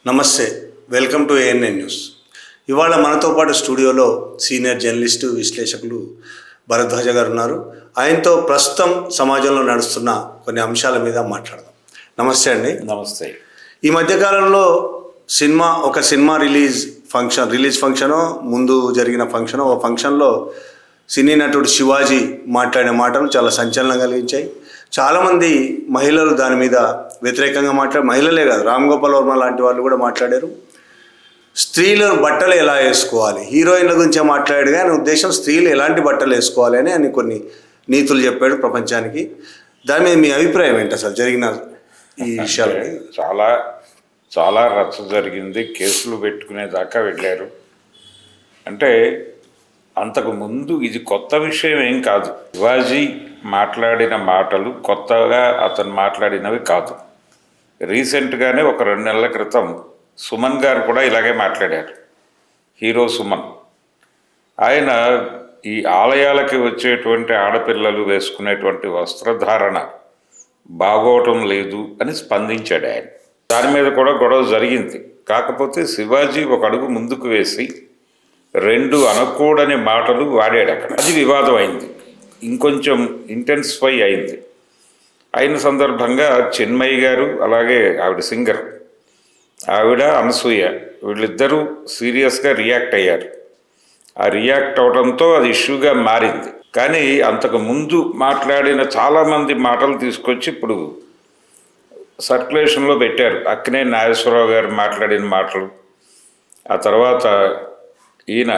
నమస్తే, welcome to ANN news. ఇవాళ మనతో పాటు స్టూడియోలో సీనియర్ జర్నలిస్టు విశ్లేషకులు భరద్వాజ గారు ఉన్నారు. ఆయనతో ప్రస్తుతం సమాజంలో నడుస్తున్న కొన్ని అంశాల మీద మాట్లాడదాం. నమస్తే అండి. నమస్తే. ఈ మధ్యకాలంలో ఒక సినిమా రిలీజ్ ఫంక్షను ముందు జరిగిన ఒక ఫంక్షన్లో సినీ నటుడు శివాజీ మాట్లాడిన మాటలు చాలా సంచలనం కలిగించాయి. చాలామంది మహిళలు దాని మీద వ్యతిరేకంగా మహిళలే కాదు, రామ్ గోపాల్ వర్మ లాంటి వాళ్ళు కూడా మాట్లాడారు. స్త్రీలు బట్టలు ఎలా వేసుకోవాలి, హీరోయిన్ల గురించే మాట్లాడాడు కానీ ఉద్దేశం స్త్రీలు ఎలాంటి బట్టలు వేసుకోవాలి అని ఆయన కొన్ని నీతులు చెప్పాడు ప్రపంచానికి. దాని మీద మీ అభిప్రాయం ఏంటి? అసలు జరిగిన ఈ విషయాలు చాలా చాలా రచ్చ జరిగింది, కేసులు పెట్టుకునేదాకా వెళ్ళారు. అంటే అంతకుముందు ఇది కొత్త విషయం ఏం కాదు. శివాజీ మాట్లాడిన మాటలు కొత్తగా అతను మాట్లాడినవి కాదు. రీసెంట్గానే ఒక 2 నెలల క్రితం సుమన్ గారు కూడా ఇలాగే మాట్లాడారు. హీరో సుమన్ ఆయన ఈ ఆలయాలకి వచ్చేటువంటి ఆడపిల్లలు వేసుకునేటువంటి వస్త్రధారణ బాగోవటం లేదు అని స్పందించాడు ఆయన. దాని మీద కూడా గొడవ జరిగింది. కాకపోతే శివాజీ ఒక అడుగు ముందుకు వేసి 2 అనకూడని మాటలు వాడాడు అక్కడ. అది వివాదం అయింది, ఇంకొంచెం ఇంటెన్సిఫై అయింది. అయిన సందర్భంగా చిన్మయి గారు, అలాగే ఆవిడ సింగర్ ఆవిడ అనసూయ, వీళ్ళిద్దరూ సీరియస్గా రియాక్ట్ అయ్యారు. ఆ రియాక్ట్ అవడంతో అది ఇష్యూగా మారింది. కానీ అంతకు ముందు మాట్లాడిన చాలామంది మాటలు తీసుకొచ్చి ఇప్పుడు సర్క్యులేషన్లో పెట్టారు. అక్కినే నాగేశ్వరరావు గారు మాట్లాడిన మాటలు, ఆ తర్వాత ఈయన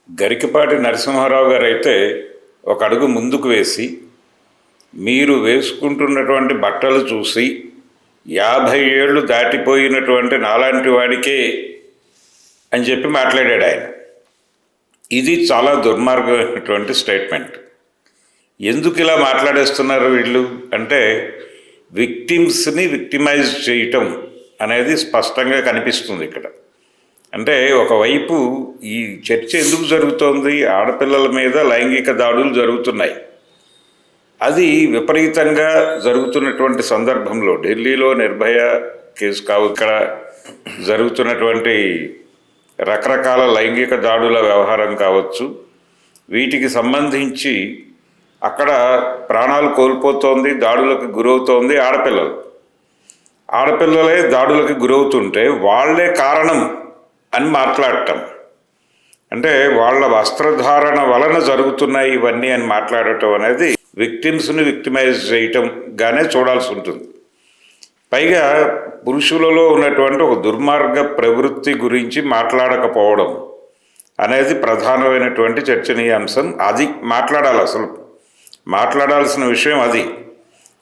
గరికపాటి నరసింహారావు గారు అయితే ఒక అడుగు ముందుకు వేసి మీరు వేసుకుంటున్నటువంటి బట్టలు చూసి 50 ఏళ్ళు దాటిపోయినటువంటి నాలాంటి వాడికే అని చెప్పి మాట్లాడాడు ఆయన. ఇది చాలా దుర్మార్గమైనటువంటి స్టేట్మెంట్. ఎందుకు ఇలా మాట్లాడేస్తున్నారు వీళ్ళు అంటే విక్టిమ్స్ని విక్టిమైజ్ చేయటం అనేది స్పష్టంగా కనిపిస్తుంది ఇక్కడ. అంటే ఒకవైపు ఈ చర్చ ఎందుకు జరుగుతోంది? ఆడపిల్లల మీద లైంగిక దాడులు జరుగుతున్నాయి. అది విపరీతంగా జరుగుతున్నటువంటి సందర్భంలో ఢిల్లీలో నిర్భయ కేసు ఇక్కడ జరుగుతున్నటువంటి రకరకాల లైంగిక దాడుల వ్యవహారం కావచ్చు, వీటికి సంబంధించి అక్కడ ప్రాణాలు కోల్పోతోంది, దాడులకు గురవుతోంది ఆడపిల్లలే దాడులకు గురవుతుంటే వాళ్లే కారణం అని మాట్లాడటం, అంటే వాళ్ళ వస్త్రధారణ వలన జరుగుతున్నాయి ఇవన్నీ అని మాట్లాడటం అనేది విక్టిమ్స్ని విక్టిమైజ్ చేయటంగానే చూడాల్సి ఉంటుంది. పైగా పురుషులలో ఉన్నటువంటి ఒక దుర్మార్గ ప్రవృత్తి గురించి మాట్లాడకపోవడం అనేది ప్రధానమైనటువంటి చర్చనీయాంశం. అది మాట్లాడాలి, అసలు మాట్లాడాల్సిన విషయం అది.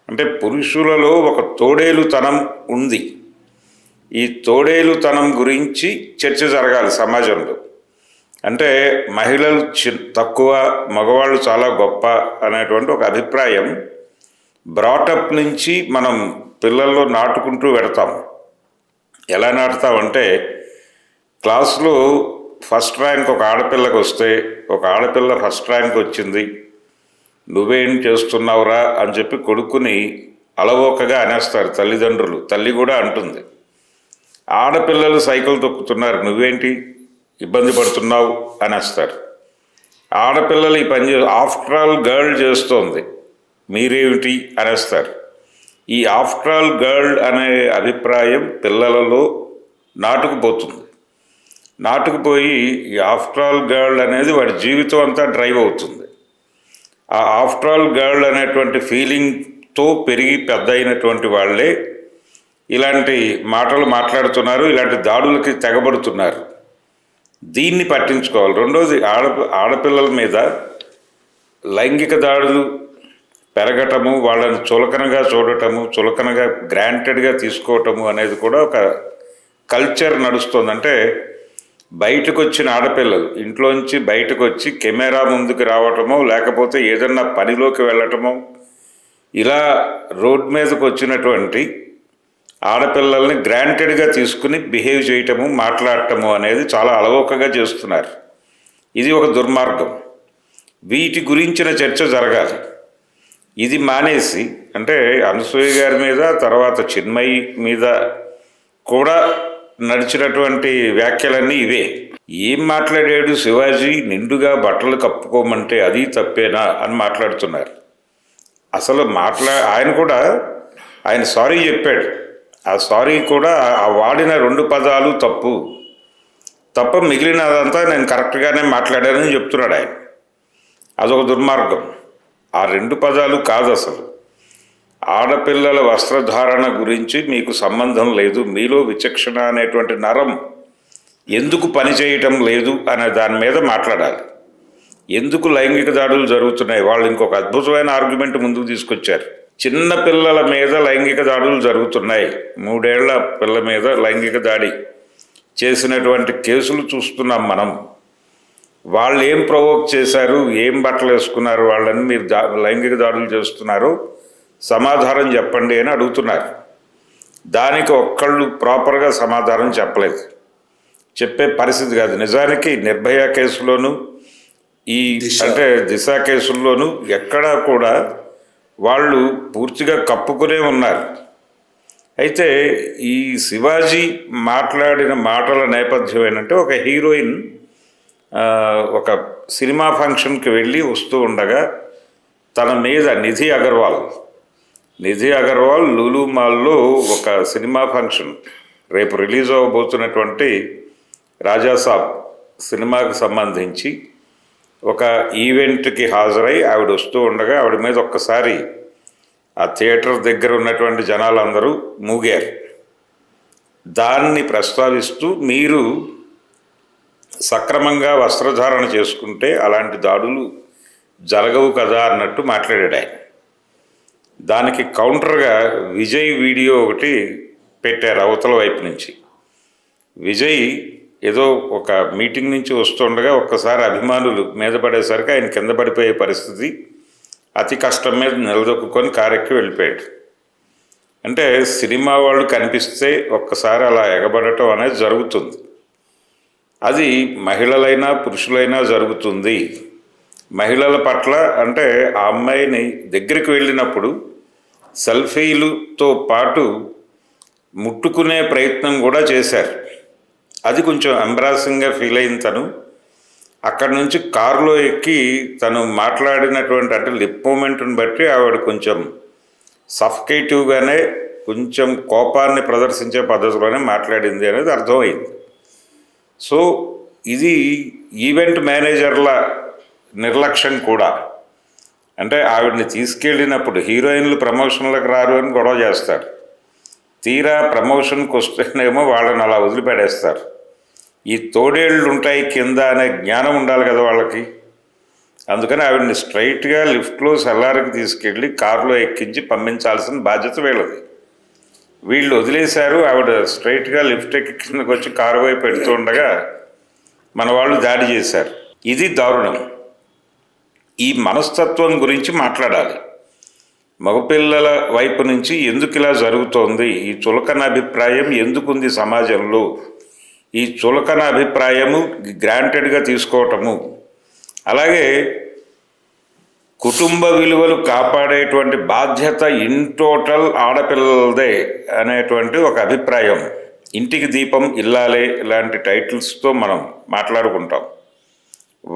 అంటే పురుషులలో ఒక తోడేలుతనం ఉంది. ఈ తోడేలుతనం గురించి చర్చ జరగాలి సమాజంలో. అంటే మహిళలు తక్కువ, మగవాళ్ళు చాలా గొప్ప అనేటువంటి ఒక అభిప్రాయం బ్రాటప్ నుంచి మనం పిల్లల్లో నాటుకుంటూ పెడతాం. ఎలా నాటుతామంటే క్లాసులో ఫస్ట్ ర్యాంక్ ఒక ఆడపిల్లకి వస్తే, ఒక ఆడపిల్ల ఫస్ట్ ర్యాంక్ వచ్చింది, నువ్వేం చేస్తున్నావురా అని చెప్పి కొడుకుని అలవోకగా అనేస్తారు తల్లిదండ్రులు. తల్లి కూడా అంటుంది, ఆడపిల్లలు సైకిల్ తొక్కుతున్నారు, నువ్వేంటి ఇబ్బంది పడుతున్నావు అనేస్తారు. ఆడపిల్లలు ఈ పని ఆఫ్టర్ ఆల్ గర్ల్ చేస్తోంది, మీరేమిటి అనేస్తారు. ఈ ఆఫ్టర్ ఆల్ గర్ల్ అనే అభిప్రాయం పిల్లలలో నాటుకుపోయి ఈ ఆఫ్టర్ ఆల్ గర్ల్ అనేది వాడి జీవితం అంతా డ్రైవ్ అవుతుంది. ఆ ఆఫ్టర్ ఆల్ గర్ల్ అనేటువంటి ఫీలింగ్తో పెరిగి పెద్ద అయినటువంటి వాళ్ళే ఇలాంటి మాటలు మాట్లాడుతున్నారు, ఇలాంటి దాడులకి తెగబడుతున్నారు. దీన్ని పట్టించుకోవాలి. రెండోది, ఆడపిల్లల మీద లైంగిక దాడులు పెరగటము, వాళ్ళని చులకనగా చూడటము, చులకనగా గ్రాంటెడ్గా తీసుకోవటము అనేది కూడా ఒక కల్చర్ నడుస్తుంది. అంటే బయటకు వచ్చిన ఆడపిల్లలు ఇంట్లోంచి బయటకు వచ్చి కెమెరా ముందుకు రావటమో, లేకపోతే ఏదన్నా పనిలోకి వెళ్ళటమో, ఇలా రోడ్ మీదకు వచ్చినటువంటి ఆడపిల్లల్ని గ్రాంటెడ్గా తీసుకుని బిహేవ్ చేయటము, మాట్లాడటము అనేది చాలా అలవోకగా చేస్తున్నారు. ఇది ఒక దుర్మార్గం. వీటి గురించిన చర్చ జరగాలి. ఇది మానేసి అంటే అనసూయ గారి మీద, తర్వాత చిన్మయి మీద కూడా నడిచినటువంటి వ్యాఖ్యలన్నీ ఇవే. ఏం మాట్లాడాడు శివాజీ? నిండుగా బట్టలు కప్పుకోమంటే అది తప్పేనా అని మాట్లాడుతున్నారు. అసలు ఆయన సారీ చెప్పాడు. ఆ సారీ కూడా ఆ వాడిన 2 పదాలు తప్ప మిగిలినదంతా నేను కరెక్ట్గానే మాట్లాడానని చెప్తున్నాడు ఆయన. అదొక దుర్మార్గం. ఆ 2 పదాలు కాదు అసలు. ఆడపిల్లల వస్త్రధారణ గురించి మీకు సంబంధం లేదు, మీలో విచక్షణ అనేటువంటి నరం ఎందుకు పనిచేయటం లేదు అనే దాని మీద మాట్లాడాలి. ఎందుకు లైంగిక దాడులు జరుగుతున్నాయి? వాళ్ళు ఇంకొక అద్భుతమైన ఆర్గ్యుమెంట్ ముందుకు తీసుకొచ్చారు. చిన్న పిల్లల మీద లైంగిక దాడులు జరుగుతున్నాయి. 3 ఏళ్ల పిల్ల మీద లైంగిక దాడి చేసినటువంటి కేసులు చూస్తున్నాం మనం. వాళ్ళు ఏం ప్రొవోక్ చేశారు, ఏం బట్టలు వేసుకున్నారు, వాళ్ళని మీరు లైంగిక దాడులు చేస్తున్నారు, సమాధానం చెప్పండి అని అడుగుతున్నారు. దానికి ఒక్కళ్ళు ప్రాపర్గా సమాధానం చెప్పలేదు, చెప్పే పరిస్థితి కాదు. నిజానికి నిర్భయ కేసులోను దిశ కేసుల్లోనూ ఎక్కడా కూడా వాళ్ళు పూర్తిగా కప్పుకునే ఉన్నారు. అయితే ఈ శివాజీ మాట్లాడిన మాటల నేపథ్యం ఏంటంటే, ఒక హీరోయిన్ ఒక సినిమా ఫంక్షన్కి వెళ్ళి వస్తూ ఉండగా తన మీద నిధి అగర్వాల్ లులు మాల్లో ఒక సినిమా ఫంక్షన్, రేపు రిలీజ్ అవ్వబోతున్నటువంటి రాజాసాబ్ సినిమాకి సంబంధించి ఒక ఈవెంట్కి హాజరై ఆవిడ వస్తూ ఉండగా ఆవిడ మీద ఒక్కసారి ఆ థియేటర్ దగ్గర ఉన్నటువంటి జనాలందరూ మూగారు. దాన్ని ప్రస్తావిస్తూ మీరు సక్రమంగా వస్త్రధారణ చేసుకుంటే అలాంటి దాడులు జరగవు కదా అన్నట్టు మాట్లాడాడు ఆయన. దానికి కౌంటర్గా విజయ్ వీడియో ఒకటి పెట్టారు అవతల వైపు నుంచి. విజయ్ ఏదో ఒక మీటింగ్ నుంచి వస్తుండగా ఒక్కసారి అభిమానులు మీద పడేసరికి ఆయన కింద పడిపోయే పరిస్థితి, అతి కష్టం మీద నిలదొక్కుని కారెక్కి వెళ్ళిపోయాడు. అంటే సినిమా వాళ్ళు కనిపిస్తే ఒక్కసారి అలా ఎగబడటం అనేది జరుగుతుంది. అది మహిళలైనా పురుషులైనా జరుగుతుంది. మహిళల పట్ల అంటే ఆ అమ్మాయిని దగ్గరికి వెళ్ళినప్పుడు సెల్ఫీలతో పాటు ముట్టుకునే ప్రయత్నం కూడా చేశారు. అది కొంచెం ఎంబ్రాసింగ్గా ఫీల్ అయిన తను అక్కడి నుంచి కారులో ఎక్కి తను మాట్లాడినటువంటి అంటే లిప్ మూమెంట్ని బట్టి ఆవిడ కొంచెం సఫకేటివ్గానే కొంచెం కోపాన్ని ప్రదర్శించే పద్ధతిలోనే మాట్లాడింది అనేది అర్థమైంది. సో ఇది ఈవెంట్ మేనేజర్ల నిర్లక్ష్యం కూడా. అంటే ఆవిడని తీసుకెళ్ళినప్పుడు హీరోయిన్లు ప్రమోషన్లకు రారు అని గొడవ చేస్తారు, తీరా ప్రమోషన్కి వస్తేనేమో వాళ్ళని అలా వదిలిపెడేస్తారు. ఈ తోడేళ్ళు ఉంటాయి కింద అనే జ్ఞానం ఉండాలి కదా వాళ్ళకి. అందుకని ఆవిడని స్ట్రైట్గా లిఫ్ట్లో సెల్లార్కి తీసుకెళ్ళి కారులో ఎక్కించి పంపించాల్సిన బాధ్యత వీళ్ళది. వీళ్ళు వదిలేశారు. ఆవిడ స్ట్రైట్గా లిఫ్ట్ ఎక్కి కిందకు వచ్చి కారు వైపు పెడుతూ ఉండగా మన వాళ్ళు దాడి చేశారు. ఇది దారుణం. ఈ మనస్తత్వం గురించి మాట్లాడాలి. మగపిల్లల వైపు నుంచి ఎందుకు ఇలా జరుగుతోంది, ఈ చులకన అభిప్రాయం ఎందుకుంది సమాజంలో, ఈ చులకన అభిప్రాయము గ్రాంటెడ్గా తీసుకోవటము, అలాగే కుటుంబ విలువలు కాపాడేటువంటి బాధ్యత ఇన్ టోటల్ ఆడపిల్లలదే అనేటువంటి ఒక అభిప్రాయం. ఇంటికి దీపం ఇల్లాలే ఇలాంటి టైటిల్స్తో మనం మాట్లాడుకుంటాం.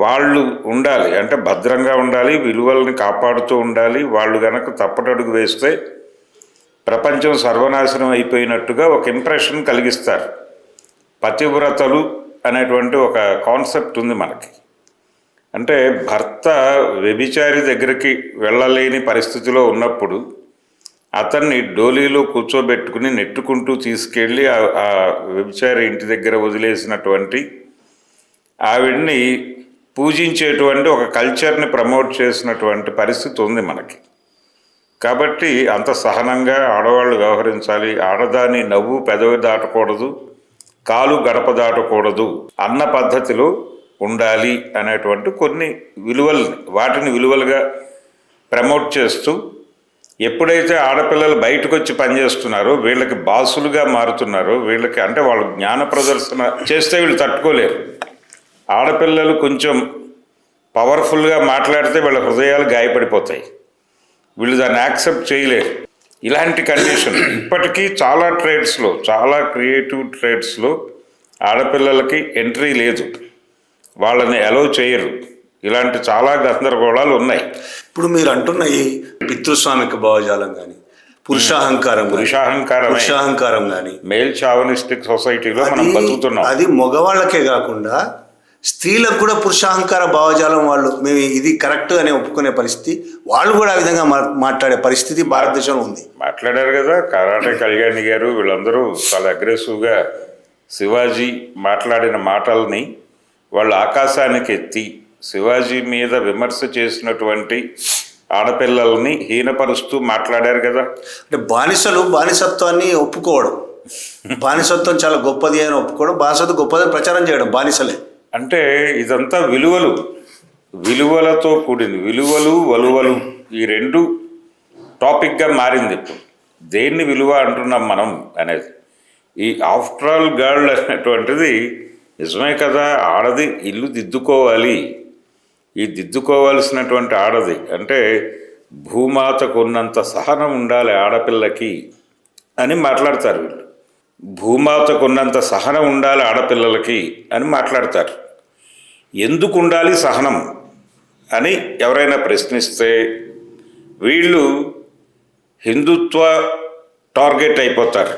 వాళ్ళు ఉండాలి అంటే భద్రంగా ఉండాలి, విలువల్ని కాపాడుతూ ఉండాలి. వాళ్ళు గనక తప్పటడుగు వేస్తే ప్రపంచం సర్వనాశనం అయిపోయినట్టుగా ఒక ఇంప్రెషన్ కలిగిస్తారు. పతివ్రతలు అనేటువంటి ఒక కాన్సెప్ట్ ఉంది మనకి. అంటే భర్త వ్యభిచారి దగ్గరికి వెళ్ళలేని పరిస్థితిలో ఉన్నప్పుడు అతన్ని డోలీలో కూర్చోబెట్టుకుని నెట్టుకుంటూ తీసుకెళ్ళి ఆ వ్యభిచారి ఇంటి దగ్గర వదిలేసినటువంటి ఆవిడ్ని పూజించేటువంటి ఒక కల్చర్ని ప్రమోట్ చేసినటువంటి పరిస్థితి ఉంది మనకి. కాబట్టి అంత సహనంగా ఆడవాళ్ళు వ్యవహరించాలి. ఆడదాని నవ్వు పెదవి దాటకూడదు, కాలు గడప దాటకూడదు అన్న పద్ధతిలో ఉండాలి అనేటువంటి కొన్ని వాటిని విలువలుగా ప్రమోట్ చేస్తూ ఎప్పుడైతే ఆడపిల్లలు బయటకు వచ్చి పనిచేస్తున్నారో వీళ్ళకి బాసులుగా మారుతున్నారో వీళ్ళకి అంటే వాళ్ళు జ్ఞాన ప్రదర్శన చేస్తే వీళ్ళు తట్టుకోలేరు. ఆడపిల్లలు కొంచెం పవర్ఫుల్గా మాట్లాడితే వీళ్ళ హృదయాలు గాయపడిపోతాయి, వీళ్ళు దాన్ని యాక్సెప్ట్ చేయలేరు. ఇలాంటి కండిషన్ ఇప్పటికీ చాలా ట్రేడ్స్లో, చాలా క్రియేటివ్ ట్రేడ్స్లో ఆడపిల్లలకి ఎంట్రీ లేదు, వాళ్ళని అలౌ చేయరు. ఇలాంటి చాలా గందరగోళాలు ఉన్నాయి. ఇప్పుడు మీరు అంటున్న ఈ పితృస్వామిక భావజాలం కానీ, పురుషాహంకారం కానీ, మేల్ చావనిస్టిక్ సొసైటీలో మనం బతుకుతున్నాం. అది మగవాళ్ళకే కాకుండా స్త్రీలకు కూడా పురుషాహంకార భావజాలం, వాళ్ళు మేము ఇది కరెక్ట్ అని ఒప్పుకునే పరిస్థితి, వాళ్ళు కూడా ఆ విధంగా మాట్లాడే పరిస్థితి భారతదేశంలో ఉంది. మాట్లాడారు కదా, కరాటే కళ్యాణి గారు, వీళ్ళందరూ చాలా అగ్రెసివ్గా శివాజీ మాట్లాడిన మాటల్ని వాళ్ళు ఆకాశానికి ఎత్తి శివాజీ మీద విమర్శ చేసినటువంటి ఆడపిల్లల్ని హీనపరుస్తూ మాట్లాడారు కదా. అంటే బానిసత్వాన్ని ఒప్పుకోవడం, బానిసత్వం చాలా గొప్పది అని ఒప్పుకోవడం, బానిసత్వం గొప్పదని ప్రచారం చేయడం, బానిసలే అంటే ఇదంతా విలువలతో కూడింది. వలువలు ఈ రెండు టాపిక్గా మారింది. ఇప్పుడు దేన్ని విలువ అంటున్నాం మనం అనేది, ఈ ఆఫ్టర్ ఆల్ గర్ల్ అనేటువంటిది నిజమే కదా. ఆడది ఇల్లు దిద్దుకోవాలి, ఈ దిద్దుకోవాల్సినటువంటి ఆడది అంటే భూమాతకు ఉన్నంత సహనం ఉండాలి ఆడపిల్లకి అని మాట్లాడతారు వీళ్ళు. భూమాతకు ఉన్నంత సహనం ఉండాలి ఆడపిల్లలకి అని మాట్లాడతారు. ఎందుకు ఉండాలి సహనం అని ఎవరైనా ప్రశ్నిస్తే వీళ్ళు హిందుత్వ టార్గెట్ అయిపోతారు.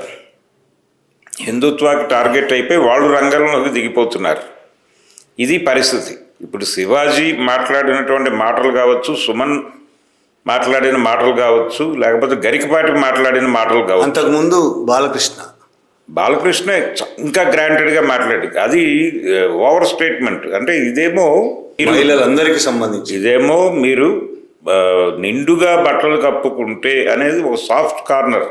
హిందుత్వాకి టార్గెట్ అయిపోయి వాళ్ళు రంగంలోకి దిగిపోతున్నారు. ఇది పరిస్థితి. ఇప్పుడు శివాజీ మాట్లాడినటువంటి మాటలు కావచ్చు, సుమన్ మాట్లాడిన మాటలు కావచ్చు, లేకపోతే గరికపాటి మాట్లాడిన మాటలు కావచ్చు, అంతకుముందు బాలకృష్ణ ఇంకా గ్రాంటెడ్గా మాట్లాడి, అది ఓవర్ స్టేట్మెంట్. అంటే ఇదేమో మహిళలందరికీ సంబంధించి, ఇదేమో మీరు నిండుగా బట్టలు కప్పుకుంటే అనేది ఒక సాఫ్ట్ కార్నర్,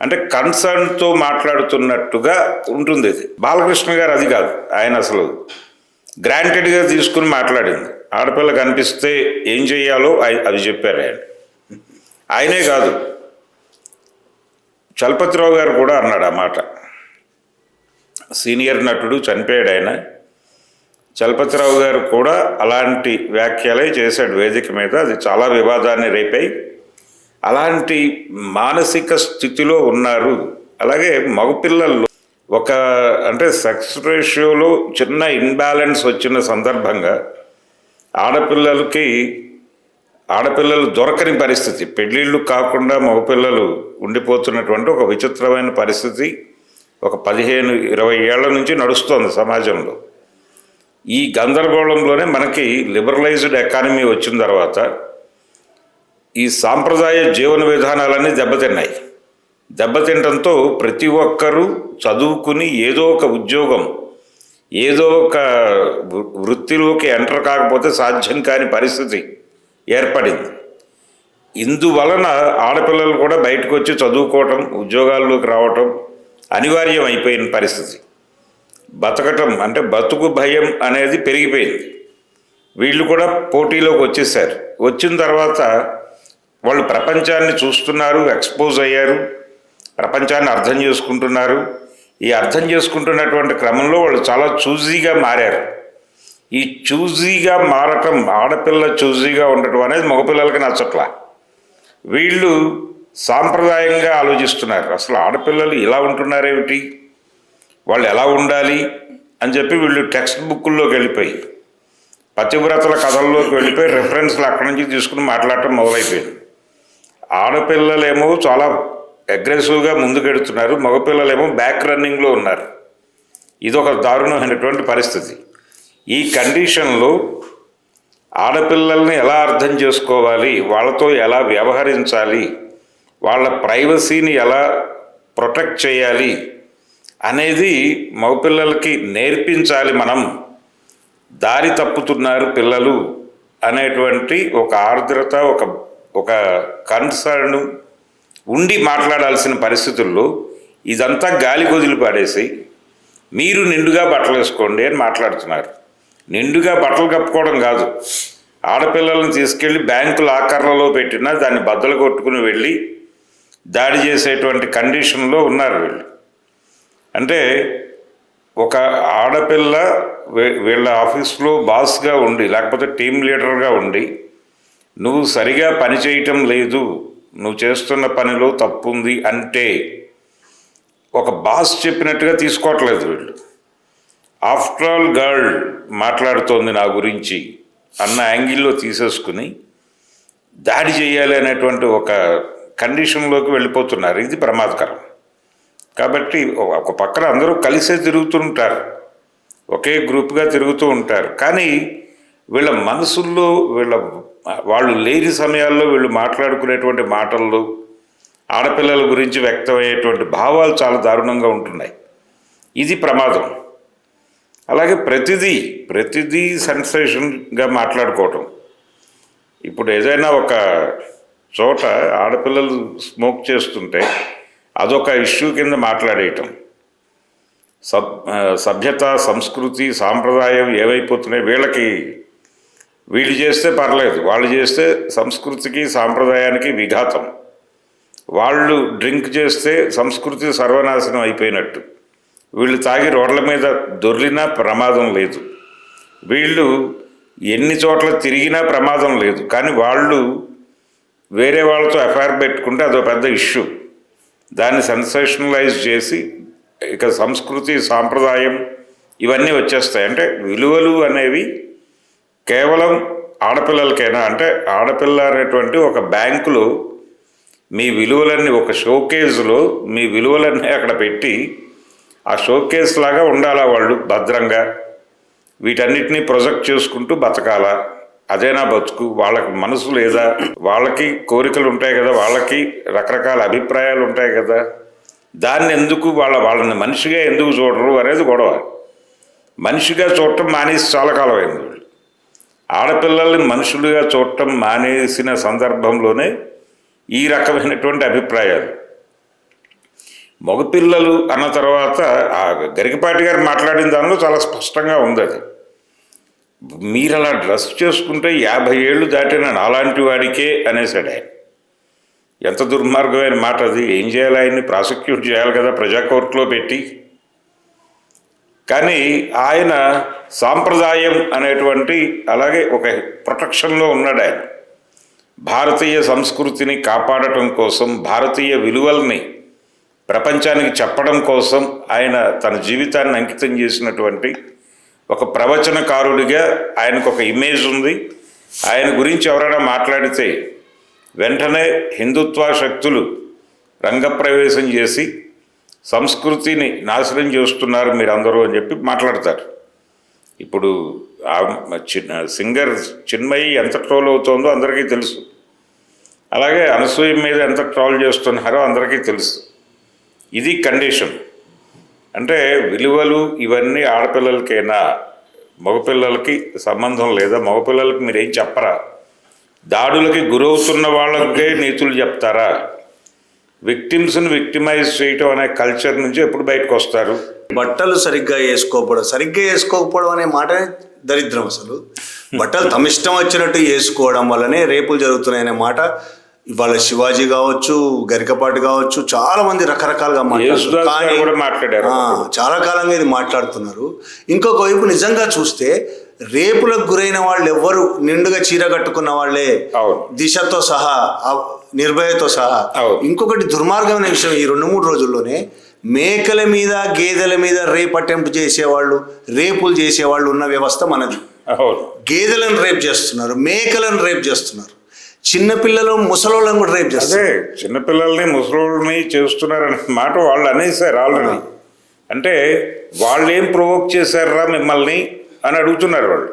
అంటే కన్సర్న్తో మాట్లాడుతున్నట్టుగా ఉంటుంది. ఇది బాలకృష్ణ గారు అది కాదు, ఆయన అసలు గ్రాంటెడ్గా తీసుకుని మాట్లాడింది. ఆడపిల్ల కనిపిస్తే ఏం చెయ్యాలో అది చెప్పారు ఆయనే కాదు, చలపతిరావు గారు కూడా అన్నాడు ఆ మాట. సీనియర్ నటుడు, చనిపోయాడు ఆయన. చలపతిరావు గారు కూడా అలాంటి వ్యాఖ్యలే చేశాడు వేదిక మీద. అది చాలా వివాదాన్ని రేపాయి. అలాంటి మానసిక స్థితిలో ఉన్నారు. అలాగే మగపిల్లల్లో ఒక అంటే సెక్స్ రేషియోలో చిన్న ఇన్బ్యాలెన్స్ వచ్చిన సందర్భంగా ఆడపిల్లలు దొరకని పరిస్థితి, పెళ్ళిళ్ళు కాకుండా మగపిల్లలు ఉండిపోతున్నటువంటి ఒక విచిత్రమైన పరిస్థితి ఒక 15-20 ఏళ్ల నుంచి నడుస్తోంది సమాజంలో. ఈ గందరగోళంలోనే మనకి లిబరలైజ్డ్ ఎకానమీ వచ్చిన తర్వాత ఈ సాంప్రదాయ జీవన విధానాలన్నీ దెబ్బతినడంతో ప్రతి ఒక్కరూ చదువుకుని ఏదో ఒక ఉద్యోగం, ఏదో ఒక వృత్తిలోకి ఎంటర్ కాకపోతే సాధ్యం కాని పరిస్థితి ఏర్పడింది. ఇందువలన ఆడపిల్లలు కూడా బయటకు వచ్చి చదువుకోవటం, ఉద్యోగాల్లోకి రావటం అనివార్యం అయిపోయిన పరిస్థితి. బతకటం అంటే బతుకు భయం అనేది పెరిగిపోయింది. వీళ్ళు కూడా పోటీలోకి వచ్చేసారు. వచ్చిన తర్వాత వాళ్ళు ప్రపంచాన్ని చూస్తున్నారు, ఎక్స్పోజ్ అయ్యారు, ప్రపంచాన్ని అర్థం చేసుకుంటున్నారు. ఈ అర్థం చేసుకుంటున్నటువంటి క్రమంలో వాళ్ళు చాలా చూజీగా మారారు. ఈ చూజీగా మారటం, ఆడపిల్ల చూజీగా ఉండటం అనేది మగపిల్లలకి నచ్చట్లా. వీళ్ళు సాంప్రదాయంగా ఆలోచిస్తున్నారు. అసలు ఆడపిల్లలు ఇలా ఉంటున్నారేమిటి, వాళ్ళు ఎలా ఉండాలి అని చెప్పి వీళ్ళు టెక్స్ట్ బుక్కుల్లోకి వెళ్ళిపోయి, పతివ్రతల కథల్లోకి వెళ్ళిపోయి రెఫరెన్స్లు అక్కడి నుంచి తీసుకుని మాట్లాడటం మొదలైపోయింది. ఆడపిల్లలేమో చాలా అగ్రెసివ్గా ముందుకెడుతున్నారు, మగపిల్లలేమో బ్యాక్ రన్నింగ్లో ఉన్నారు. ఇదొక దారుణమైనటువంటి పరిస్థితి. ఈ కండిషన్లో ఆడపిల్లల్ని ఎలా అర్థం చేసుకోవాలి, వాళ్ళతో ఎలా వ్యవహరించాలి, వాళ్ళ ప్రైవసీని ఎలా ప్రొటెక్ట్ చేయాలి అనేది మగపిల్లలకి నేర్పించాలి. మనం దారి తప్పుతున్నారు పిల్లలు అనేటువంటి ఒక ఆర్ద్రత, ఒక కన్సర్న్ ఉండి మాట్లాడాల్సిన పరిస్థితుల్లో ఇదంతా గాలి కొదిలి పాడేసి మీరు నిండుగా బట్టలు వేసుకోండి అని మాట్లాడుతున్నారు. నిండుగా బట్టలు కప్పుకోవడం కాదు, ఆడపిల్లలను తీసుకెళ్ళి బ్యాంకు లాకర్లలో పెట్టినా దాన్ని బద్దలు కొట్టుకుని వెళ్ళి దాడి చేసేటువంటి కండిషన్లో ఉన్నారు వీళ్ళు. అంటే ఒక ఆడపిల్ల వీళ్ళ ఆఫీస్లో బాస్గా ఉండి, లేకపోతే టీం లీడర్గా ఉండి, నువ్వు సరిగా పని చేయటం లేదు, నువ్వు చేస్తున్న పనిలో తప్పు ఉంది అంటే ఒక బాస్ చెప్పినట్టుగా తీసుకోవట్లేదు వీళ్ళు. ఆఫ్టర్ ఆల్ గర్ల్ మాట్లాడుతోంది నా గురించి అన్న యాంగిల్లో తీసేసుకుని దాడి చేయాలి అనేటువంటి ఒక కండిషన్లోకి వెళ్ళిపోతున్నారు. ఇది ప్రమాదకరం. కాబట్టి ఒక పక్కన అందరూ కలిసే తిరుగుతుంటారు, ఒకే గ్రూప్గా తిరుగుతూ ఉంటారు. కానీ వీళ్ళ మనసుల్లో వాళ్ళు లేని సమయాల్లో వీళ్ళు మాట్లాడుకునేటువంటి మాటల్లో ఆడపిల్లల గురించి వ్యక్తమయ్యేటువంటి భావాలు చాలా దారుణంగా ఉంటున్నాయి. ఇది ప్రమాదం. అలాగే ప్రతిదీ సెన్సేషన్గా మాట్లాడుకోవటం. ఇప్పుడు ఏదైనా ఒక చోట ఆడపిల్లలు స్మోక్ చేస్తుంటే అదొక ఇష్యూ కింద మాట్లాడేయటం. సభ్యత, సంస్కృతి, సాంప్రదాయం ఏమైపోతున్నాయి, వీళ్ళు చేస్తే పర్లేదు, వాళ్ళు చేస్తే సంస్కృతికి సాంప్రదాయానికి విఘాతం. వాళ్ళు డ్రింక్ చేస్తే సంస్కృతి సర్వనాశనం అయిపోయినట్టు. వీళ్ళు తాగి రోడ్ల మీద దొర్లినా ప్రమాదం లేదు, వీళ్ళు ఎన్ని చోట్ల తిరిగినా ప్రమాదం లేదు. కానీ వాళ్ళు వేరే వాళ్ళతో ఎఫ్ఐఆర్ పెట్టుకుంటే అదో పెద్ద ఇష్యూ. దాన్ని సెన్సేషనలైజ్ చేసి ఇక సంస్కృతి, సాంప్రదాయం ఇవన్నీ వచ్చేస్తాయి. అంటే విలువలు అనేవి కేవలం ఆడపిల్లలకైనా, అంటే ఆడపిల్ల అనేటువంటి ఒక బ్యాంకులో మీ విలువలన్నీ, ఒక షోకేజ్లో మీ విలువలన్నీ అక్కడ పెట్టి ఆ షోకేస్ లాగా ఉండాలా వాళ్ళు భద్రంగా, వీటన్నిటినీ ప్రొజెక్ట్ చేసుకుంటూ బతకాలా. అదేనా బతుకు? వాళ్ళకి మనసు లేదా? వాళ్ళకి కోరికలు ఉంటాయి కదా, వాళ్ళకి రకరకాల అభిప్రాయాలు ఉంటాయి కదా. దాన్ని ఎందుకు వాళ్ళని మనిషిగా ఎందుకు చూడరు అనేది గొడవ. మనిషిగా చూడటం మానేసి చాలా కాలం అయింది. వాళ్ళు ఆడపిల్లల్ని మనుషులుగా చూడటం మానేసిన సందర్భంలోనే ఈ రకమైనటువంటి అభిప్రాయాలు. మగపిల్లలు అన్న తర్వాత ఆ గరికపాటి గారు మాట్లాడిన దానిలో చాలా స్పష్టంగా ఉంది. అది మీరు అలా డ్రెస్ చేసుకుంటే 50 ఏళ్ళు దాటిన నాలాంటి వాడికే అనేసాడు ఆయన. ఎంత దుర్మార్గమైన మాట అది. ఏం చేయాలి? ఆయన్ని ప్రాసిక్యూట్ చేయాలి కదా ప్రజా కోర్టులో పెట్టి. కానీ ఆయన సాంప్రదాయం అనేటువంటి అలాగే ఒక ప్రొటెక్షన్లో ఉన్నాడు. ఆయన భారతీయ సంస్కృతిని కాపాడటం కోసం, భారతీయ విలువల్ని ప్రపంచానికి చెప్పడం కోసం ఆయన తన జీవితాన్ని అంకితం చేసినటువంటి ఒక ప్రవచనకారుడిగా ఆయనకు ఒక ఇమేజ్ ఉంది. ఆయన గురించి ఎవరైనా మాట్లాడితే వెంటనే హిందుత్వ శక్తులు రంగప్రవేశం చేసి సంస్కృతిని నాశనం చేస్తున్నారు మీరందరూ అని చెప్పి మాట్లాడతారు. ఇప్పుడు సింగర్ చిన్మయి ఎంత ట్రోల్ అవుతుందో అందరికీ తెలుసు. అలాగే అనసూయ మీద ఎంత ట్రోల్ చేస్తున్నారో అందరికీ తెలుసు. ఇది కండిషన్. అంటే విలువలు ఇవన్నీ ఆడపిల్లలకైనా మగపిల్లలకి సంబంధం లేదా? మగపిల్లలకి మీరేం చెప్పరా? దాడులకి గురవుతున్న వాళ్ళకే నీతులు చెప్తారా? విక్టిమ్స్ని విక్టిమైజ్ చేయటం అనే కల్చర్ నుంచి ఎప్పుడు బయటకు వస్తారు? బట్టలు సరిగ్గా వేసుకోకపోవడం అనే మాట దరిద్రం. అసలు బట్టలు తమ ఇష్టం వచ్చినట్టు వేసుకోవడం వల్లనే రేపులు జరుగుతున్నాయనే మాట ఇవాళ శివాజీ కావచ్చు, గరికపాటి కావచ్చు, చాలా మంది రకరకాలుగా మాట్లాడారు. చాలా కాలంగా ఇది మాట్లాడుతున్నారు. ఇంకొక వైపు నిజంగా చూస్తే రేపులకు గురైన వాళ్ళు ఎవ్వరు నిండుగా చీర కట్టుకున్న వాళ్ళే, దిశతో సహా, నిర్భయతో సహా. ఇంకొకటి దుర్మార్గమైన విషయం, ఈ 2-3 రోజుల్లోనే మేకల మీద, గేదెల మీద రేప్ అటెంప్ట్ చేసేవాళ్ళు, రేపులు చేసేవాళ్ళు ఉన్న వ్యవస్థ మనది. గేదెలను రేప్ చేస్తున్నారు, మేకలను రేప్ చేస్తున్నారు, చిన్నపిల్లలు ముసలోళ్ళని కూడా రేప్ చేస్తారు. చిన్నపిల్లల్ని ముసలోళ్ళని చేస్తున్నారనే మాట వాళ్ళు అనేసారు ఆల్రెడీ. అంటే వాళ్ళు ఏం ప్రొవోక్ చేశారా మిమ్మల్ని అని అడుగుతున్నారు వాళ్ళు.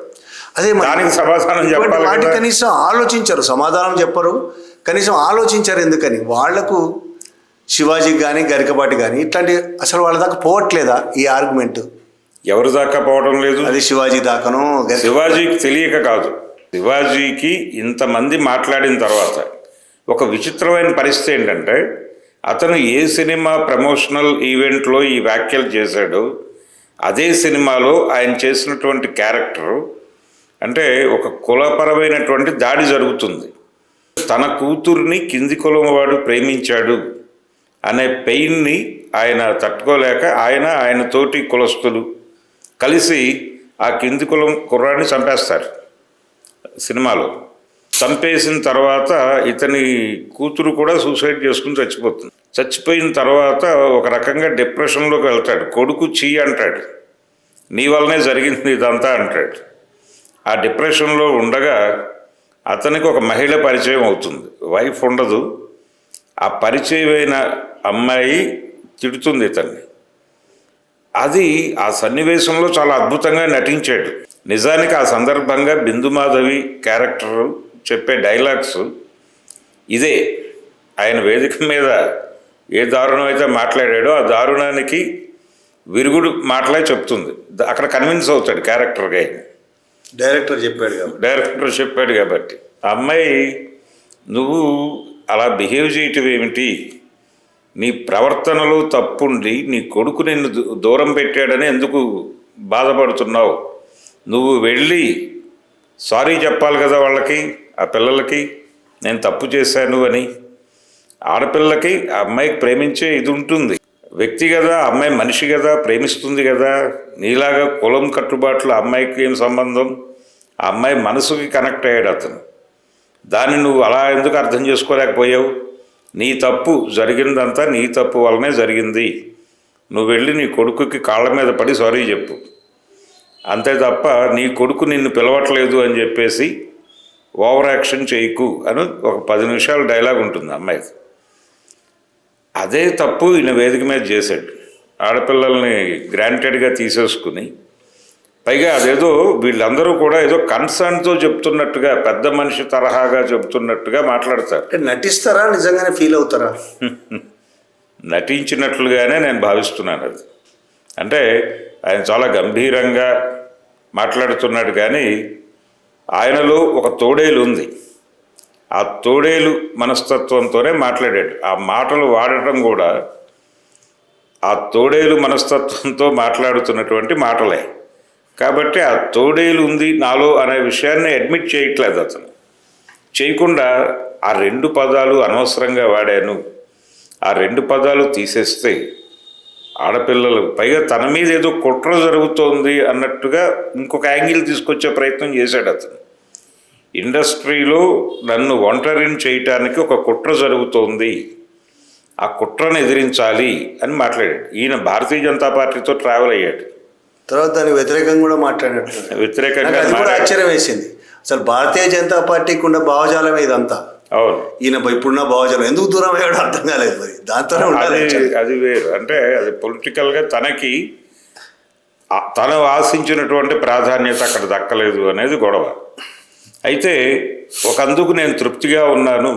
అదే దానికి సమాధానం చెప్పాలి. వాటి కనీసం ఆలోచించరు, సమాధానం చెప్పరు, కనీసం ఆలోచించారు. ఎందుకని? వాళ్లకు శివాజీకి కానీ గరికపాటి కానీ ఇట్లాంటి అసలు వాళ్ళ దాకా పోవట్లేదా? ఈ ఆర్గ్యుమెంట్ ఎవరి దాకా పోవడం లేదు. అది శివాజీ దాకాను. శివాజీకి తెలియక కాదు, శివాజీకి ఇంతమంది మాట్లాడిన తర్వాత ఒక విచిత్రమైన పరిస్థితి ఏంటంటే, అతను ఏ సినిమా ప్రమోషనల్ ఈవెంట్లో ఈ వ్యాఖ్యలు చేశాడో అదే సినిమాలో ఆయన చేసినటువంటి క్యారెక్టరు, అంటే ఒక కులపరమైనటువంటి దాడి జరుగుతుంది. తన కూతుర్ని కింది కులం వాడు ప్రేమించాడు అనే పెయిన్ని ఆయన తట్టుకోలేక ఆయన తోటి కులస్తులు కలిసి ఆ కింది కులం కుర్రాడిని చంపేస్తారు సినిమాలో. చంపేసిన తర్వాత ఇతని కూతురు కూడా సూసైడ్ చేసుకుని చచ్చిపోతుంది. చచ్చిపోయిన తర్వాత ఒక రకంగా డిప్రెషన్లోకి వెళ్తాడు. కొడుకు చీ అంటాడు, నీ వల్లనే జరిగింది ఇదంతా అంటాడు. ఆ డిప్రెషన్లో ఉండగా అతనికి ఒక మహిళ పరిచయం అవుతుంది. వైఫ్ ఉండదు. ఆ పరిచయమైన అమ్మాయి తిడుతుంది ఇతన్ని. అది ఆ సన్నివేశంలో చాలా అద్భుతంగా నటించాడు. నిజానికి ఆ సందర్భంగా బిందుమాధవి క్యారెక్టర్ చెప్పే డైలాగ్స్ ఇదే. ఆయన వేదిక మీద ఏ దారుణం అయితే మాట్లాడాడో ఆ దారుణానికి విరుగుడు మాటలే చెప్తుంది. అక్కడ కన్విన్స్ అవుతాడు క్యారెక్టర్గా. ఆయన డైరెక్టర్ చెప్పాడు కాబట్టి ఆ అమ్మాయి, నువ్వు అలా బిహేవ్ చేయటం ఏమిటి, నీ ప్రవర్తనలో తప్పుండి నీ కొడుకు నిన్ను దూరం పెట్టాడని ఎందుకు బాధపడుతున్నావు, నువ్వు వెళ్ళి సారీ చెప్పాలి కదా వాళ్ళకి, ఆ పిల్లలకి నేను తప్పు చేశాను అని. ఆడపిల్లకి ఆ అమ్మాయికి ప్రేమించే ఇది ఉంటుంది, వ్యక్తి కదా, అమ్మాయి మనిషి కదా, ప్రేమిస్తుంది కదా. నీలాగా కులం కట్టుబాట్లు అమ్మాయికి ఏం సంబంధం, ఆ అమ్మాయి మనసుకి కనెక్ట్ అయ్యాడు అతను. దాన్ని నువ్వు అలా ఎందుకు అర్థం చేసుకోలేకపోయావు, నీ తప్పు జరిగిందంతా నీ తప్పు వల్లనే జరిగింది, నువ్వు వెళ్ళి నీ కొడుకుకి కాళ్ళ మీద పడి సారీ చెప్పు, అంతే తప్ప నీ కొడుకు నిన్ను పిలవట్లేదు అని చెప్పేసి ఓవర్ యాక్షన్ చేయకు అని ఒక 10 నిమిషాల డైలాగ్ ఉంటుంది అమ్మాయికి. అదే తప్పు ఈయన వేదిక మీద చేశాడు. ఆడపిల్లల్ని గ్రాంటెడ్గా తీసేసుకుని, పైగా అదేదో వీళ్ళందరూ కూడా ఏదో కన్సర్న్తో చెప్తున్నట్టుగా, పెద్ద మనిషి తరహాగా చెప్తున్నట్టుగా మాట్లాడతారు. నటిస్తారా, నిజంగానే ఫీల్ అవుతారా? నటించినట్లుగానే నేను భావిస్తున్నాను. అది అంటే ఆయన చాలా గంభీరంగా మాట్లాడుతున్నాడు, కానీ ఆయనలో ఒక తోడేలు ఉంది. ఆ తోడేలు మనస్తత్వంతోనే మాట్లాడాడు. ఆ మాటలు వాడటం కూడా ఆ తోడేలు మనస్తత్వంతో మాట్లాడుతున్నటువంటి మాటలే. కాబట్టి ఆ తోడేలు ఉంది నాలో అనే విషయాన్ని అడ్మిట్ చేయట్లేదు అతను. చేయకుండా ఆ 2 పదాలు అనవసరంగా వాడాను, ఆ 2 పదాలు తీసేస్తే ఆడపిల్లలు, పైగా తన మీద ఏదో కుట్ర జరుగుతోంది అన్నట్టుగా ఇంకొక యాంగిల్ తీసుకొచ్చే ప్రయత్నం చేశాడు అతను. ఇండస్ట్రీలో నన్ను ఒంటరిని చేయటానికి ఒక కుట్ర జరుగుతోంది, ఆ కుట్రను ఎదిరించాలి అని మాట్లాడాడు. ఈయన భారతీయ జనతా పార్టీతో ట్రావెల్ అయ్యాడు. తర్వాత దానికి వ్యతిరేకంగా కూడా మాట్లాడినట్లు వ్యతిరేకంగా అది కూడా ఆశ్చర్యం వేసింది. అసలు భారతీయ జనతా పార్టీకి ఉన్న భావజాలం ఇదంతా. అవును, ఈయన ఇప్పుడున్న భావజాలం ఎందుకు దూరం అయ్యాడో అర్థం కాలేదు. మరి దాంతోనే ఉండాలి. అది వేరు. అంటే అది పొలిటికల్గా తనకి తను ఆశించినటువంటి ప్రాధాన్యత అక్కడ దక్కలేదు అనేది గొడవ. అయితే ఒకందుకు నేను తృప్తిగా ఉన్నాను,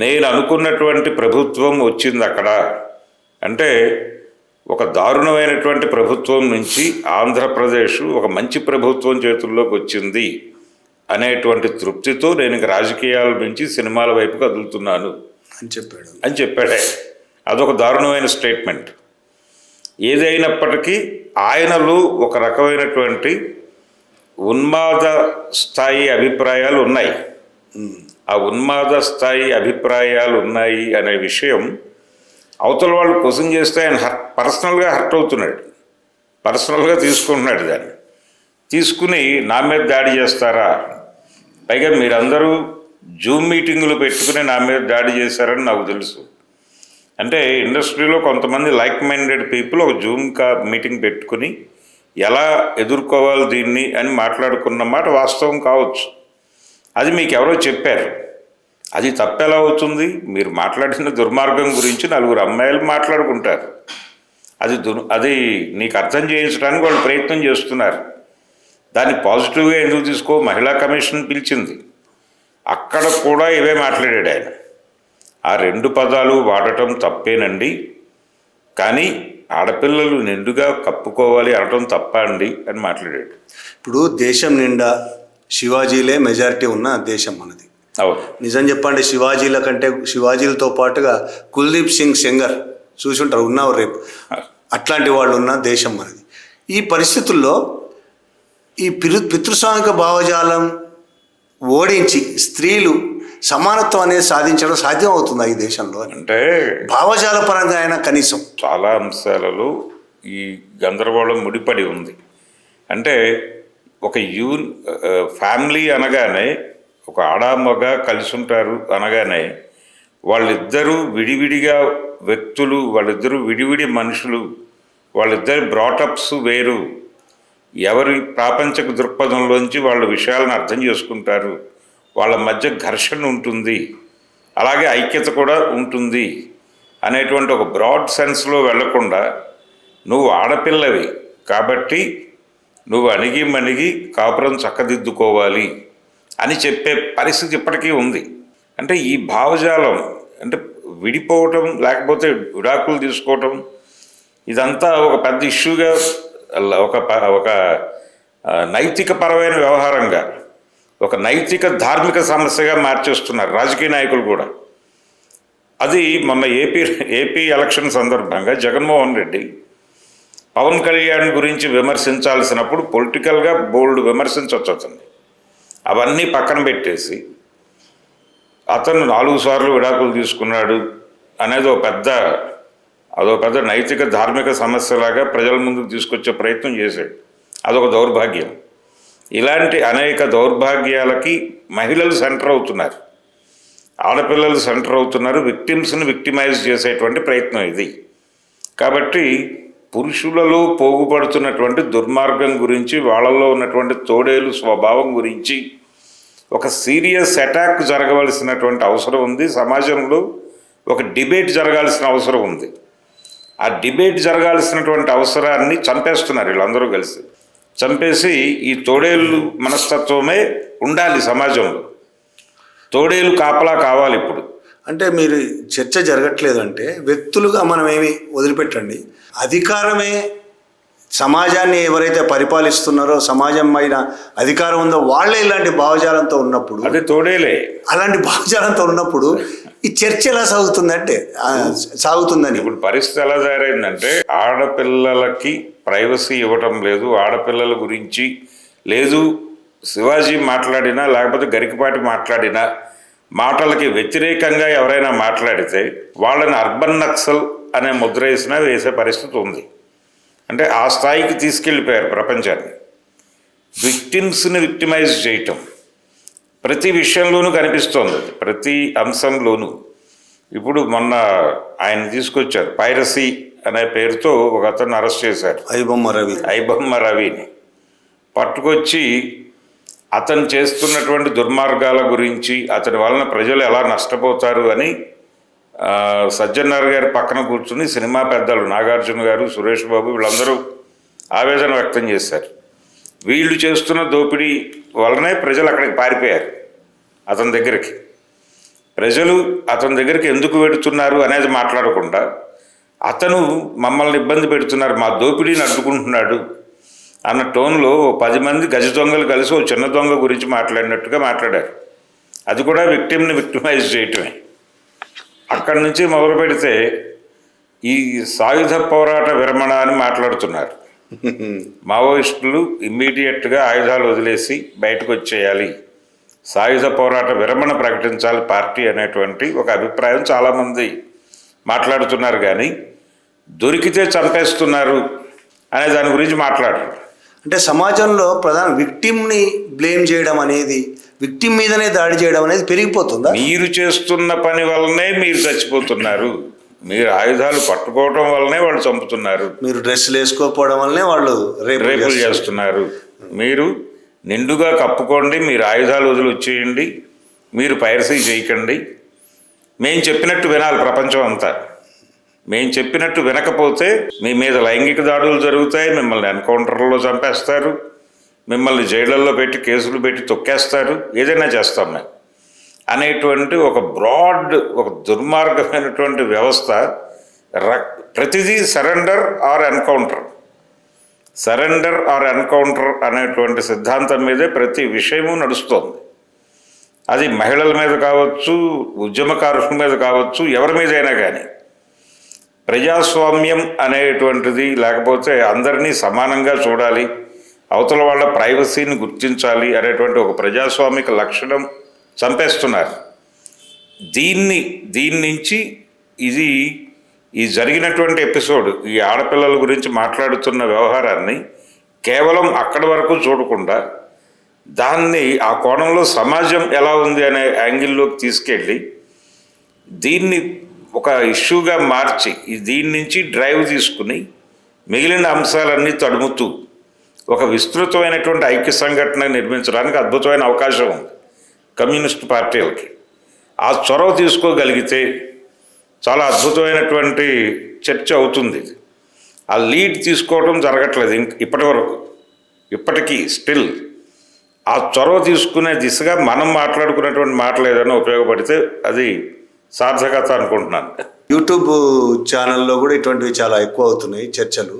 నేను అనుకున్నటువంటి ప్రభుత్వం వచ్చింది అక్కడ. అంటే ఒక దారుణమైనటువంటి ప్రభుత్వం నుంచి ఆంధ్రప్రదేశ్ ఒక మంచి ప్రభుత్వం చేతుల్లోకి వచ్చింది అనేటువంటి తృప్తితో నేను రాజకీయాల నుంచి సినిమాల వైపు కదులుతున్నాను అని చెప్పాడే. అదొక దారుణమైన స్టేట్మెంట్. ఏదైనప్పటికీ ఆయనలో ఒక రకమైనటువంటి ఉన్మాద స్థాయి అభిప్రాయాలు ఉన్నాయి. ఆ ఉన్మాద స్థాయి అభిప్రాయాలు ఉన్నాయి అనే విషయం అవతల వాళ్ళు క్వశ్చన్ చేస్తే ఆయన పర్సనల్గా హర్ట్ అవుతున్నాడు, పర్సనల్గా తీసుకుంటున్నాడు. దాన్ని తీసుకుని నా మీద దాడి చేస్తారా, పైగా మీరందరూ జూమ్ మీటింగులు పెట్టుకుని నా మీద దాడి చేశారని నాకు తెలుసు. అంటే ఇండస్ట్రీలో కొంతమంది లైక్ మైండెడ్ పీపుల్ ఒక జూమ్ మీటింగ్ పెట్టుకుని ఎలా ఎదుర్కోవాలి దీన్ని అని మాట్లాడుకున్న మాట వాస్తవం కావచ్చు. అది మీకు ఎవరో చెప్పారు. అది తప్పెలా అవుతుంది? మీరు మాట్లాడిన దుర్మార్గం గురించి 4 అమ్మాయిలు మాట్లాడుకుంటారు. అది నీకు అర్థం చేయించడానికి వాళ్ళు ప్రయత్నం చేస్తున్నారు. దాన్ని పాజిటివ్గా ఎందుకు తీసుకో? మహిళా కమిషన్ పిలిచింది, అక్కడ కూడా ఇవే మాట్లాడాడు ఆయన. ఆ 2 పదాలు వాడటం తప్పేనండి, కానీ ఆడపిల్లలు నిండుగా కప్పుకోవాలి అనటం తప్ప అండి అని మాట్లాడాడు. ఇప్పుడు దేశం నిండా శివాజీలే మెజారిటీ ఉన్న దేశం మనది. అవును, నిజం చెప్పండి, శివాజీల కంటే శివాజీలతో పాటుగా కుల్దీప్ సింగ్ సెంగర్ చూసుంటారు, ఉన్నారు రేపు, అట్లాంటి వాళ్ళు ఉన్న దేశం మనది. ఈ పరిస్థితుల్లో ఈ పితృస్వామిక భావజాలం ఓడించి స్త్రీలు సమానత్వం అనేది సాధించడం సాధ్యం అవుతుందా ఈ దేశంలో? అంటే భావజాల పరంగా అయినా కనీసం చాలా అంశాలలో ఈ గందరగోళం ముడిపడి ఉంది. అంటే ఒక ఫ్యామిలీ అనగానే ఒక ఆడ మగ కలిసి ఉంటారు అనగానే వాళ్ళిద్దరూ విడివిడిగా వ్యక్తులు, వాళ్ళిద్దరూ విడివిడి మనుషులు, వాళ్ళిద్దరి బ్రాటప్స్ వేరు, ఎవరి ప్రాపంచిక దృక్పథంలోంచి వాళ్ళ విషయాలను అర్థం చేసుకుంటారు, వాళ్ళ మధ్య ఘర్షణ ఉంటుంది, అలాగే ఐక్యత కూడా ఉంటుంది అనేటువంటి ఒక బ్రాడ్ సెన్స్లో వెళ్లకుండా నువ్వు ఆడపిల్లవి కాబట్టి నువ్వు అణిగి మణిగి కాపురం చక్కదిద్దుకోవాలి అని చెప్పే పరిస్థితి ఇప్పటికీ ఉంది. అంటే ఈ భావజాలం, అంటే విడిపోవటం లేకపోతే విడాకులు తీసుకోవటం, ఇదంతా ఒక పెద్ద ఇష్యూగా, ఒక నైతిక పరమైన వ్యవహారంగా, ఒక నైతిక ధార్మిక సమస్యగా మార్చేస్తున్నారు రాజకీయ నాయకులు కూడా. అది మొన్న ఏపీ ఎలక్షన్ సందర్భంగా జగన్మోహన్ రెడ్డి పవన్ కళ్యాణ్ గురించి విమర్శించాల్సినప్పుడు పొలిటికల్గా బోల్డ్ విమర్శించవచ్చు అతన్ని, అవన్నీ పక్కన పెట్టేసి అతను 4 సార్లు విడాకులు తీసుకున్నాడు అనేది అదో పెద్ద నైతిక ధార్మిక సమస్యలాగా ప్రజల ముందుకు తీసుకొచ్చే ప్రయత్నం చేశాడు. అదొక దౌర్భాగ్యం. ఇలాంటి అనేక దౌర్భాగ్యాలకి మహిళలు సెంటర్ అవుతున్నారు, ఆడపిల్లలు సెంటర్ అవుతున్నారు, విక్టిమ్స్ని విక్టిమైజ్ చేసేటువంటి ప్రయత్నం ఇది. కాబట్టి పురుషులలో పోగుపడుతున్నటువంటి దుర్మార్గం గురించి, వాళ్ళల్లో ఉన్నటువంటి తోడేలు స్వభావం గురించి ఒక సీరియస్ అటాక్ జరగవలసినటువంటి అవసరం ఉంది. సమాజంలో ఒక డిబేట్ జరగాల్సిన అవసరం ఉంది. ఆ డిబేట్ జరగాల్సినటువంటి అవసరాన్ని చంపేస్తున్నారు వీళ్ళందరూ కలిసి. చంపేసి ఈ తోడేళ్ళు మనస్తత్వమే ఉండాలి సమాజంలో, తోడేలు కాపలా కావాలి. ఇప్పుడు అంటే మీరు చర్చ జరగట్లేదు అంటే వ్యక్తులుగా మనం ఏమి వదిలిపెట్టండి, అధికారమే సమాజాన్ని ఎవరైతే పరిపాలిస్తున్నారో, సమాజం పైన అధికారం ఉందో వాళ్ళే ఇలాంటి భావజాలంతో ఉన్నప్పుడు, అదే తోడేలే అలాంటి భావజాలంతో ఉన్నప్పుడు ఈ చర్చ ఎలా సాగుతుందని ఇప్పుడు పరిస్థితి ఎలా తయారైందంటే, ఆడపిల్లలకి ప్రైవసీ ఇవ్వటం లేదు, ఆడపిల్లల గురించి లేదు. శివాజీ మాట్లాడినా లేకపోతే గరికపాటి మాట్లాడినా మాటలకి వ్యతిరేకంగా ఎవరైనా మాట్లాడితే వాళ్ళని అర్బన్ నక్సల్ అనే ముద్ర వేసే పరిస్థితి ఉంది. అంటే ఆ స్థాయికి తీసుకెళ్ళిపోయారు ప్రపంచాన్ని. విక్టిమ్స్ని విక్టిమైజ్ చేయటం ప్రతి విషయంలోనూ కనిపిస్తోంది, ప్రతి అంశంలోనూ. ఇప్పుడు మొన్న ఆయన తీసుకొచ్చారు, పైరసీ అనే పేరుతో ఒక అతన్ని అరెస్ట్ చేశారు, ఐబొమ్మ రవిని పట్టుకొచ్చి అతను చేస్తున్నటువంటి దుర్మార్గాల గురించి, అతని వలన ప్రజలు ఎలా నష్టపోతారు అని సజ్జనార్ గారి పక్కన కూర్చుని సినిమా పెద్దలు నాగార్జున గారు, సురేష్ బాబు వీళ్ళందరూ ఆవేదన వ్యక్తం చేశారు. వీళ్ళు చేస్తున్న దోపిడీ వలనే ప్రజలు అక్కడికి పారిపోయారు అతని దగ్గరికి. ప్రజలు అతని దగ్గరికి ఎందుకు పెడుతున్నారు అనేది మాట్లాడకుండా, అతను మమ్మల్ని ఇబ్బంది పెడుతున్నారు, మా దోపిడీని అడ్డుకుంటున్నాడు అన్న టోన్లో 10 మంది గజ దొంగలు కలిసి ఓ చిన్న దొంగ గురించి మాట్లాడినట్టుగా మాట్లాడారు. అది కూడా విక్టిమ్ని విక్టిమైజ్ చేయటమే. అక్కడి నుంచి మొదలు పెడితే ఈ సాయుధ పోరాట విరమణ అని మాట్లాడుతున్నారు. మావోయిస్టులు ఇమ్మీడియట్గా ఆయుధాలు వదిలేసి బయటకు వచ్చేయాలి, సాయుధ పోరాట విరమణ ప్రకటించాలి పార్టీ అనేటువంటి ఒక అభిప్రాయం చాలామంది మాట్లాడుతున్నారు. కానీ దొరికితే చంపేస్తున్నారు అనే దాని గురించి మాట్లాడరు. అంటే సమాజంలో ప్రధాన విక్టిమ్ని బ్లేమ్ చేయడం అనేది, విక్టిమ్ మీదనే దాడి చేయడం అనేది పెరిగిపోతుందా? మీరు చేస్తున్న పని వల్లనే మీరు చచ్చిపోతున్నారు, మీరు ఆయుధాలు పట్టుకోవడం వల్లనే వాళ్ళు చంపుతున్నారు, మీరు డ్రెస్సులు వేసుకోకపోవడం వల్లనే వాళ్ళు రేపులు చేస్తున్నారు. మీరు నిండుగా కప్పుకోండి, మీరు ఆయుధాలు వదిలి వచ్చేయండి, మీరు పైరసీ చేయకండి. మేము చెప్పినట్టు వినాలి ప్రపంచం అంతా. మేము చెప్పినట్టు వినకపోతే మీ మీద లైంగిక దాడులు జరుగుతాయి, మిమ్మల్ని ఎన్కౌంటర్లో చంపేస్తారు, మిమ్మల్ని జైళ్ళల్లో పెట్టి కేసులు పెట్టి తొక్కేస్తారు, ఏదైనా చేస్తాం మేము అనేటువంటి ఒక బ్రాడ్, ఒక దుర్మార్గమైనటువంటి వ్యవస్థ. ప్రతిదీ సరెండర్ ఆర్ ఎన్కౌంటర్ అనేటువంటి సిద్ధాంతం మీదే ప్రతి విషయము నడుస్తోంది. అది మహిళల మీద కావచ్చు, ఉద్యమకారుల మీద కావచ్చు, ఎవరి మీదైనా కానీ. ప్రజాస్వామ్యం అనేటువంటిది, లేకపోతే అందరినీ సమానంగా చూడాలి, అవతల వాళ్ళ ప్రైవసీని గుర్తించాలి అనేటువంటి ఒక ప్రజాస్వామిక లక్షణం చంపేస్తున్నారు. దీని నుంచి ఈ జరిగినటువంటి ఎపిసోడ్, ఈ ఆడపిల్లల గురించి మాట్లాడుతున్న వ్యవహారాన్ని కేవలం అక్కడి వరకు చూడకుండా దాన్ని ఆ కోణంలో సమాజం ఎలా ఉంది అనే యాంగిల్లోకి తీసుకెళ్ళి దీన్ని ఒక ఇష్యూగా మార్చి దీని నుంచి డ్రైవ్ తీసుకుని మిగిలిన అంశాలన్నీ తడుముతూ ఒక విస్తృతమైనటువంటి ఐక్య సంఘటన నిర్మించడానికి అద్భుతమైన అవకాశం ఉంది కమ్యూనిస్ట్ పార్టీలకి. ఆ చొరవ తీసుకోగలిగితే చాలా అద్భుతమైనటువంటి చర్చ అవుతుంది. ఆ లీడ్ తీసుకోవడం జరగట్లేదు ఇప్పటి వరకు. ఇప్పటికీ స్టిల్ ఆ చొరవ తీసుకునే దిశగా మనం మాట్లాడుకునేటువంటి మాటలు ఏదైనా ఉపయోగపడితే అది సార్థకత అనుకుంటున్నాను. యూట్యూబ్ ఛానల్లో కూడా ఇటువంటివి చాలా ఎక్కువ అవుతున్నాయి చర్చలు.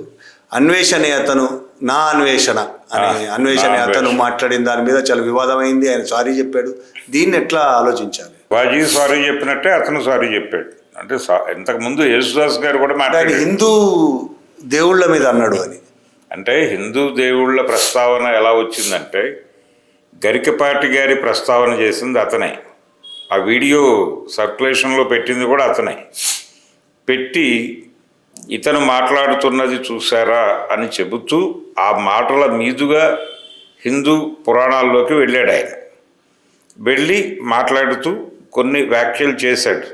అన్వేషణ అతను నా అన్వేషణ అని అన్వేషణ అతను మాట్లాడిన దాని మీద చాలా వివాదమైంది. ఆయన సారీ చెప్పాడు. దీన్ని ఎట్లా ఆలోచించాలి? వాజీ సారీ చెప్పినట్టే అతను సారీ చెప్పాడు. అంటే ఇంతకుముందు యేసుదాస్ గారు కూడా మాట్లాడారు హిందూ దేవుళ్ళ మీద అన్నాడు అని. అంటే హిందూ దేవుళ్ళ ప్రస్తావన ఎలా వచ్చిందంటే గరికపాటి గారి ప్రస్తావన చేసింది అతనే. ఆ వీడియో సర్క్యులేషన్లో పెట్టింది కూడా అతనే. పెట్టి ఇతను మాట్లాడుతున్నది చూసారా అని చెబుతూ ఆ మాటల మీదుగా హిందూ పురాణాల్లోకి వెళ్ళాడు. ఆయన వెళ్ళి మాట్లాడుతూ కొన్ని వ్యాఖ్యలు చేశాడు.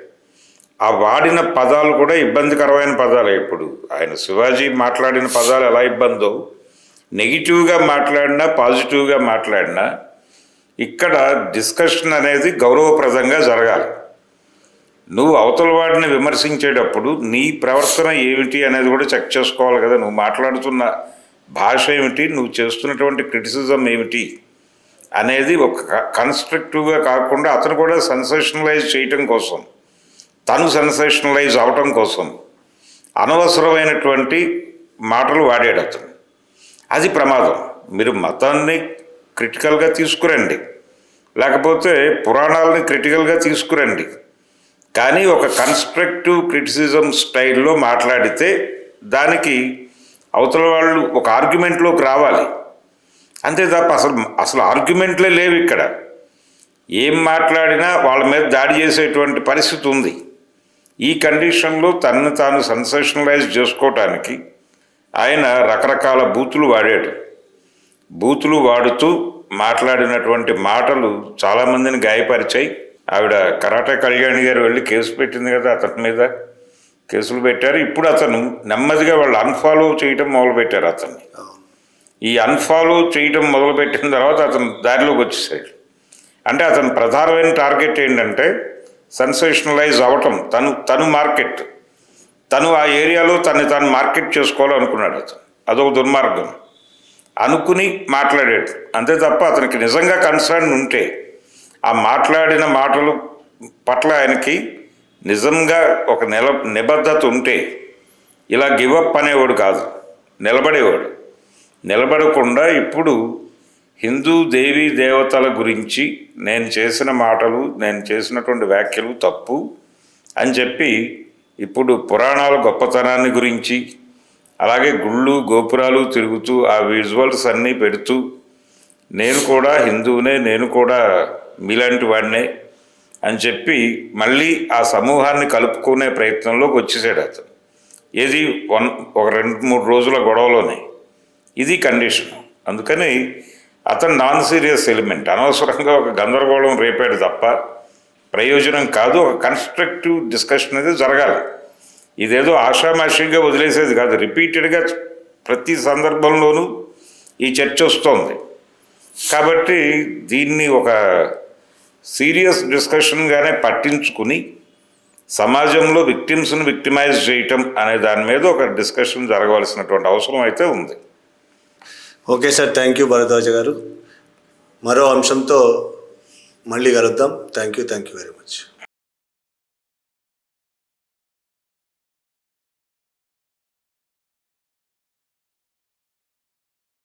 ఆ వాడిన పదాలు కూడా ఇబ్బందికరమైన పదాలే. ఇప్పుడు ఆయన శివాజీ మాట్లాడిన పదాలు ఎలా ఇబ్బందో, నెగిటివ్గా మాట్లాడినా పాజిటివ్గా మాట్లాడినా ఇక్కడ డిస్కషన్ అనేది గౌరవప్రదంగా జరగాలి. నువ్వు అవతల వాడిని విమర్శించేటప్పుడు నీ ప్రవర్తన ఏమిటి అనేది కూడా చెక్ చేసుకోవాలి కదా. నువ్వు మాట్లాడుతున్న భాష ఏమిటి, నువ్వు చేస్తున్నటువంటి క్రిటిసిజం ఏమిటి అనేది ఒక కన్స్ట్రక్టివ్గా కాకుండా అతను కూడా సెన్సేషనలైజ్ చేయటం కోసం, తను సెన్సేషనలైజ్ అవటం కోసం అనవసరమైనటువంటి మాటలు వాడాడు అతను. అది ప్రమాదం. మీరు మతాన్ని క్రిటికల్గా తీసుకురండి, లేకపోతే పురాణాలని క్రిటికల్గా తీసుకురండి, కానీ ఒక కన్స్ట్రక్టివ్ క్రిటిసిజం స్టైల్లో మాట్లాడితే దానికి అవతల వాళ్ళు ఒక ఆర్గ్యుమెంట్లోకి రావాలి. అంతే తప్ప అసలు ఆర్గ్యుమెంట్లే లేవు ఇక్కడ. ఏం మాట్లాడినా వాళ్ళ మీద దాడి చేసేటువంటి పరిస్థితి ఉంది. ఈ కండిషన్లో తనను తాను సెన్సేషనలైజ్ చేసుకోవటానికి ఆయన రకరకాల బూతులు వాడాడు. బూతులు వాడుతూ మాట్లాడినటువంటి మాటలు చాలామందిని గాయపరిచాయి. ఆవిడ కరాటే కళ్యాణి గారు వెళ్ళి కేసు పెట్టింది కదా, అతని మీద కేసులు పెట్టారు. ఇప్పుడు అతను నెమ్మదిగా వాళ్ళు అన్ఫాలో చేయటం మొదలుపెట్టారు అతన్ని. ఈ అన్ఫాలో చేయటం మొదలుపెట్టిన తర్వాత అతను దారిలోకి వచ్చేసాడు. అంటే అతని ప్రధానమైన టార్గెట్ ఏంటంటే సెన్సేషనలైజ్ అవ్వటం. తను మార్కెట్, తను ఆ ఏరియాలో తాను మార్కెట్ చేసుకోవాలనుకున్నాడు అతను. అదొక దుర్మార్గం అనుకుని మాట్లాడాడు. అంతే తప్ప అతనికి నిజంగా కన్సర్న్ ఉంటే, ఆ మాట్లాడిన మాటలు పట్ల ఆయనకి నిజంగా ఒక నిబద్ధత ఉంటే ఇలా గివప్ అనేవాడు కాదు, నిలబడేవాడు. నిలబడకుండా ఇప్పుడు హిందూ దేవీ దేవతల గురించి నేను చేసిన మాటలు, నేను చేసినటువంటి వ్యాఖ్యలు తప్పు అని చెప్పి ఇప్పుడు పురాణాల గొప్పతనాన్ని గురించి, అలాగే గుళ్ళు గోపురాలు తిరుగుతూ ఆ విజువల్స్ అన్నీ పెడుతూ నేను కూడా హిందువునే, నేను కూడా మీలాంటి వాడినే అని చెప్పి మళ్ళీ ఆ సమూహాన్ని కలుపుకునే ప్రయత్నంలోకి వచ్చేసాడు అతను. ఏది ఒక 2-3 రోజుల గొడవలోనే. ఇది కండిషన్. అందుకని అతను నాన్ సీరియస్ ఎలిమెంట్. అనవసరంగా ఒక గందరగోళం రేపాడు తప్ప ప్రయోజనం కాదు. ఒక కన్స్ట్రక్టివ్ డిస్కషన్ అనేది జరగాలి. ఇదేదో ఆషామాషిగా వదిలేసేది కాదు. రిపీటెడ్గా ప్రతి సందర్భంలోనూ ఈ చర్చ వస్తోంది. కాబట్టి దీన్ని ఒక సీరియస్ డిస్కషన్గానే పట్టించుకుని సమాజంలో విక్టిమ్స్ని విక్టిమైజ్ చేయటం అనే దాని మీద ఒక డిస్కషన్ జరగవలసినటువంటి అవసరం అయితే ఉంది. Okay sir, thank you Bharadwaj గారు. మరో అంశంతో మళ్ళీ కలుద్దాం. Thank you very much.